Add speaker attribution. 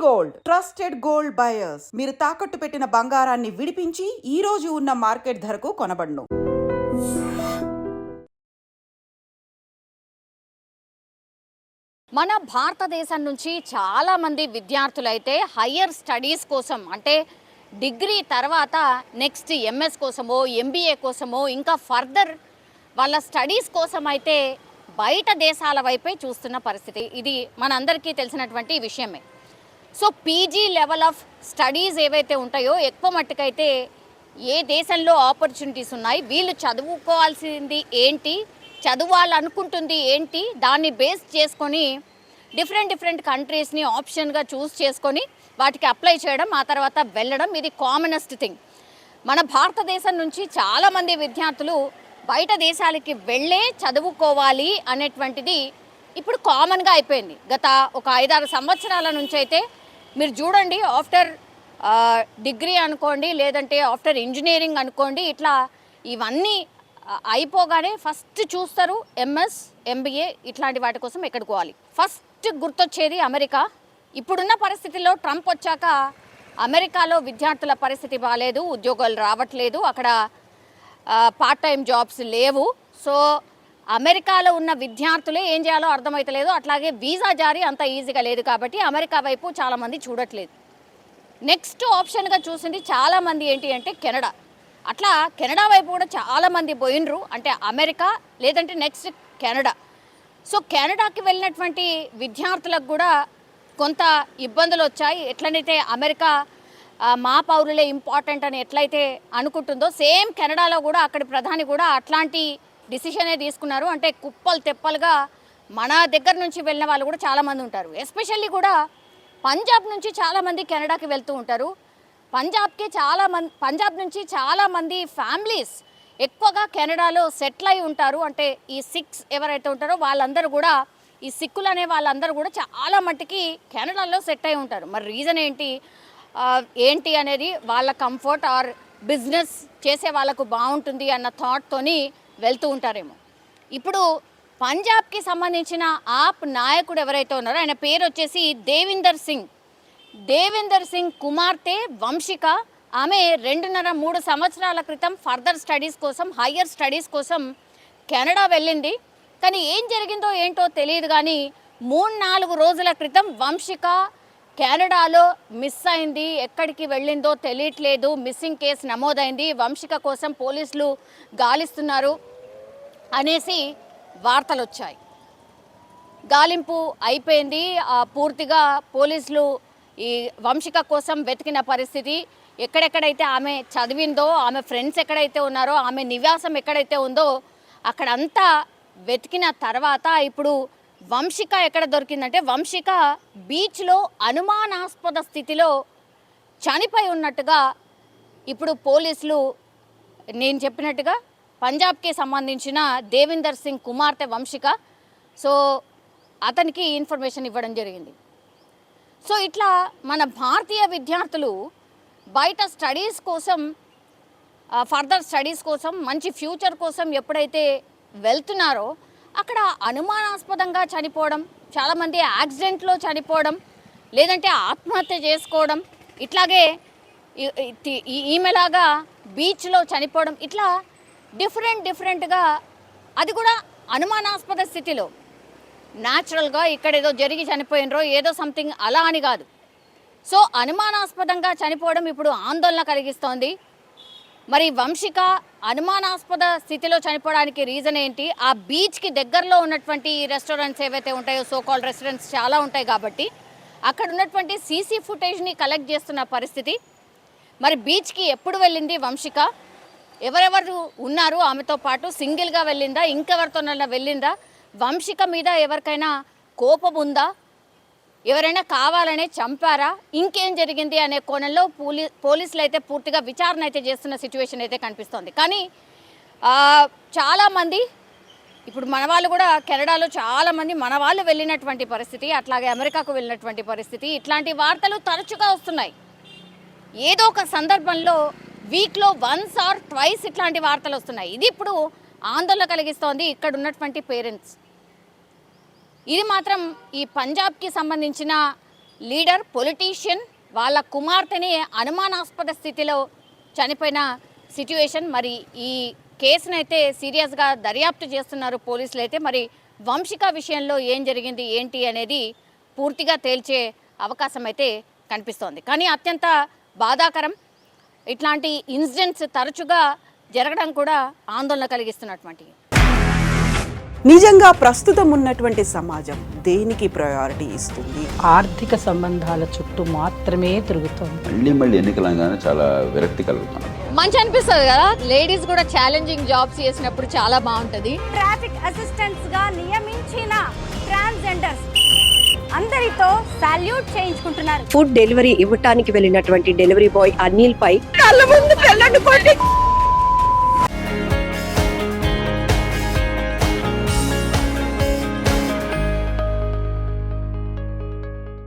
Speaker 1: Gold trusted gold buyers మీరు తాకట్టు పెట్టిన బంగారాన్ని విడిపించి ఈ రోజు ఉన్న మార్కెట్ ధరకు కొనబడును.
Speaker 2: మన భారతదేశం నుంచి చాలా మంది విద్యార్థులు అయితే హయ్యర్ స్టడీస్ కోసం అంటే డిగ్రీ తర్వాత నెక్స్ట్ ఎంఎస్ కోసమో ఎంబీఏ కోసమో ఇంకా ఫర్దర్ వాళ్ళ స్టడీస్ కోసం అయితే బయట దేశాల వైపే చూస్తున్న పరిస్థితి. ఇది మనందరికీ తెలిసినటువంటి విషయమే. So PG level of studies ఏవైతే ఉంటాయో ఎక్కువ మట్టుకైతే ఏ దేశంలో ఆపర్చునిటీస్ ఉన్నాయి, వీళ్ళు చదువుకోవాల్సింది ఏంటి, చదవాలనుకుంటుంది ఏంటి, దాన్ని బేస్ చేసుకొని డిఫరెంట్ కంట్రీస్ని ఆప్షన్గా చూస్ చేసుకొని వాటికి అప్లై చేయడం, ఆ తర్వాత వెళ్ళడం, ఇది కామనెస్ట్ థింగ్. మన భారతదేశం నుంచి చాలామంది విద్యార్థులు బయట దేశాలకి వెళ్ళే చదువుకోవాలి అనేటువంటిది ఇప్పుడు కామన్గా అయిపోయింది. గత ఒక 5-6 సంవత్సరాల నుంచి అయితే మీరు చూడండి, ఆఫ్టర్ డిగ్రీ అనుకోండి, లేదంటే ఆఫ్టర్ ఇంజనీరింగ్ అనుకోండి, ఇట్లా ఇవన్నీ అయిపోగానే ఫస్ట్ చూస్తారు ఎంఎస్ ఎంబీఏ ఇట్లాంటి వాటి కోసం ఎక్కడికి పోవాలి. ఫస్ట్ గుర్తొచ్చేది అమెరికా. ఇప్పుడున్న పరిస్థితుల్లో ట్రంప్ వచ్చాక అమెరికాలో విద్యార్థుల పరిస్థితి బాగాలేదు, ఉద్యోగాలు రావట్లేదు, అక్కడ పార్ట్ టైం జాబ్స్ లేవు. సో అమెరికాలో ఉన్న విద్యార్థులే ఏం చేయాలో అర్థమవుతలేదు. అట్లాగే వీసా జారీ అంత ఈజీగా లేదు కాబట్టి అమెరికా వైపు చాలామంది చూడట్లేదు. నెక్స్ట్ ఆప్షన్గా చూసింది చాలామంది ఏంటి అంటే కెనడా. అట్లా కెనడా వైపు కూడా చాలామంది పోయినరు, అంటే అమెరికా లేదంటే నెక్స్ట్ కెనడా. సో కెనడాకి వెళ్ళినటువంటి విద్యార్థులకు కూడా కొంత ఇబ్బందులు వచ్చాయి. ఎట్లనైతే అమెరికా మా పౌరులే ఇంపార్టెంట్ అని ఎట్లయితే అనుకుంటుందో, సేమ్ కెనడాలో కూడా అక్కడి ప్రధాని కూడా అట్లాంటి డిసిషనే తీసుకున్నారు. అంటే కుప్పలు తెప్పలుగా మన దగ్గర నుంచి వెళ్ళిన వాళ్ళు కూడా చాలామంది ఉంటారు. ఎస్పెషల్లీ కూడా పంజాబ్ నుంచి చాలామంది కెనడాకి వెళ్తూ ఉంటారు. పంజాబ్ నుంచి చాలామంది ఫ్యామిలీస్ ఎక్కువగా కెనడాలో సెటిల్ అయి ఉంటారు. అంటే ఈ సిక్స్ ఎవరైతే ఉంటారో వాళ్ళందరూ కూడా, ఈ సిక్కులు అనే వాళ్ళందరూ కూడా చాలా మట్టుకి కెనడాలో సెట్ అయి ఉంటారు. మరి రీజన్ ఏంటి అనేది వాళ్ళ కంఫర్ట్ ఆర్ బిజినెస్ చేసే వాళ్ళకు బాగుంటుంది అన్న థాట్తోని వెళ్తూ ఉంటారేమో. ఇప్పుడు పంజాబ్కి సంబంధించిన ఆప్ నాయకుడు ఎవరైతే ఉన్నారో ఆయన పేరు వచ్చేసి దేవిందర్ సింగ్ కుమార్తె వంశిక. ఆమె 2.5-3 సంవత్సరాల క్రితం ఫర్దర్ స్టడీస్ కోసం, హయ్యర్ స్టడీస్ కోసం కెనడా వెళ్ళింది. కానీ ఏం జరిగిందో ఏంటో తెలియదు, కానీ 3-4 రోజుల క్రితం వంశిక కెనడాలో మిస్ అయింది. ఎక్కడికి వెళ్ళిందో తెలియట్లేదు. మిస్సింగ్ కేసు నమోదైంది. వంశిక కోసం పోలీసులు గాలిస్తున్నారు అనేసి వార్తలు వచ్చాయి. గాలింపు అయిపోయింది. పూర్తిగా పోలీసులు ఈ వంశిక కోసం వెతికిన పరిస్థితి. ఎక్కడెక్కడైతే ఆమె చదివిందో, ఆమె ఫ్రెండ్స్ ఎక్కడైతే ఉన్నారో, ఆమె నివాసం ఎక్కడైతే ఉందో అక్కడంతా వెతికిన తర్వాత ఇప్పుడు వంశిక ఎక్కడ దొరికిందంటే, వంశిక బీచ్లో అనుమానాస్పద స్థితిలో చనిపోయి ఉన్నట్టుగా ఇప్పుడు పోలీసులు, నేను చెప్పినట్టుగా పంజాబ్కి సంబంధించిన దేవిందర్ సింగ్ కుమార్తె వంశిక, సో అతనికి ఇన్ఫర్మేషన్ ఇవ్వడం జరిగింది. సో ఇట్లా మన భారతీయ విద్యార్థులు బయట స్టడీస్ కోసం, ఫర్దర్ స్టడీస్ కోసం, మంచి ఫ్యూచర్ కోసం ఎప్పుడైతే వెళ్తున్నారో అక్కడ అనుమానాస్పదంగా చనిపోవడం, చాలామంది యాక్సిడెంట్లో చనిపోవడం, లేదంటే ఆత్మహత్య చేసుకోవడం, ఇట్లాగే ఈమెలాగా బీచ్లో చనిపోవడం, ఇట్లా డిఫరెంట్గా, అది కూడా అనుమానాస్పద స్థితిలో. న్యాచురల్గా ఇక్కడ ఏదో జరిగి చనిపోయినరో ఏదో సంథింగ్ అలా అని కాదు. సో అనుమానాస్పదంగా చనిపోవడం ఇప్పుడు ఆందోళన కలిగిస్తోంది. మరి వంశిక అనుమానాస్పద స్థితిలో చనిపోవడానికి రీజన్ ఏంటి? ఆ బీచ్కి దగ్గరలో ఉన్నటువంటి రెస్టారెంట్స్ ఏవైతే ఉంటాయో, సోకాల్డ్ రెస్టారెంట్స్ చాలా ఉంటాయి కాబట్టి అక్కడ ఉన్నటువంటి సీసీ ఫుటేజ్ని కలెక్ట్ చేస్తున్న పరిస్థితి. మరి బీచ్కి ఎప్పుడు వెళ్ళింది వంశిక? ఎవరెవరు ఉన్నారు ఆమెతో పాటు? సింగిల్గా వెళ్ళిందా, ఇంకెవరితోనైనా వెళ్ళిందా? వంశిక మీద ఎవరికైనా కోపం ఉందా? ఎవరైనా కావాలనే చంపారా? ఇంకేం జరిగింది అనే కోణంలో పోలీసులు అయితే పూర్తిగా విచారణ అయితే చేస్తున్న సిచ్యువేషన్ అయితే కనిపిస్తోంది. కానీ చాలామంది ఇప్పుడు మన వాళ్ళు కూడా కెనడాలో చాలామంది మన వాళ్ళు వెళ్ళినటువంటి పరిస్థితి, అట్లాగే అమెరికాకు వెళ్ళినటువంటి పరిస్థితి, ఇట్లాంటి వార్తలు తరచుగా వస్తున్నాయి. ఏదో ఒక సందర్భంలో వీక్లో వన్స్ ఆర్ ట్వైస్ ఇట్లాంటి వార్తలు వస్తున్నాయి. ఇది ఇప్పుడు ఆందోళన కలిగిస్తోంది ఇక్కడ ఉన్నటువంటి పేరెంట్స్. ఇది మాత్రం ఈ పంజాబ్కి సంబంధించిన లీడర్ పొలిటీషియన్ వాళ్ళ కుమార్తెని అనుమానాస్పద స్థితిలో చనిపోయిన సిట్యుయేషన్. మరి ఈ కేసునైతే సీరియస్గా దర్యాప్తు చేస్తున్నారు పోలీసులు. అయితే మరి వంశిక విషయంలో ఏం జరిగింది ఏంటి అనేది పూర్తిగా తేల్చే అవకాశం అయితే కనిపిస్తోంది. కానీ అత్యంత బాధాకరం, ఇట్లాంటి ఇన్సిడెంట్స్ తరచుగా జరగడం కూడా ఆందోళన కలిగిస్తున్నటువంటి.
Speaker 1: నిజంగా ప్రస్తుతం ఉన్నటువంటి సమాజం దేనికి ప్రయారిటీ ఇస్తుంది?
Speaker 3: ఆర్థిక సంబంధాల చుట్టూ మాత్రమే తిరుగుతోంది.
Speaker 4: మళ్ళీ ఎన్నికలంగానే చాలా విరక్తి కలుగుతున్నాం.
Speaker 2: మంచి అనిపిస్తుంది కదా, లేడీస్ కూడా ఛాలెంజింగ్ జాబ్స్ చేసినప్పుడు చాలా బాగుంటుంది.
Speaker 5: ట్రాఫిక్ అసిస్టెంట్స్ గా నియమించిన ట్రాన్స్జెండర్స్ అందరితో సాల్యూట్ చేయించుకుంటున్నారు.
Speaker 6: ఫుడ్ డెలివరీ ఇవ్వటానికి వెళ్ళినటువంటి డెలివరీ బాయ్ అనిల్ పై కళ్ళ ముందు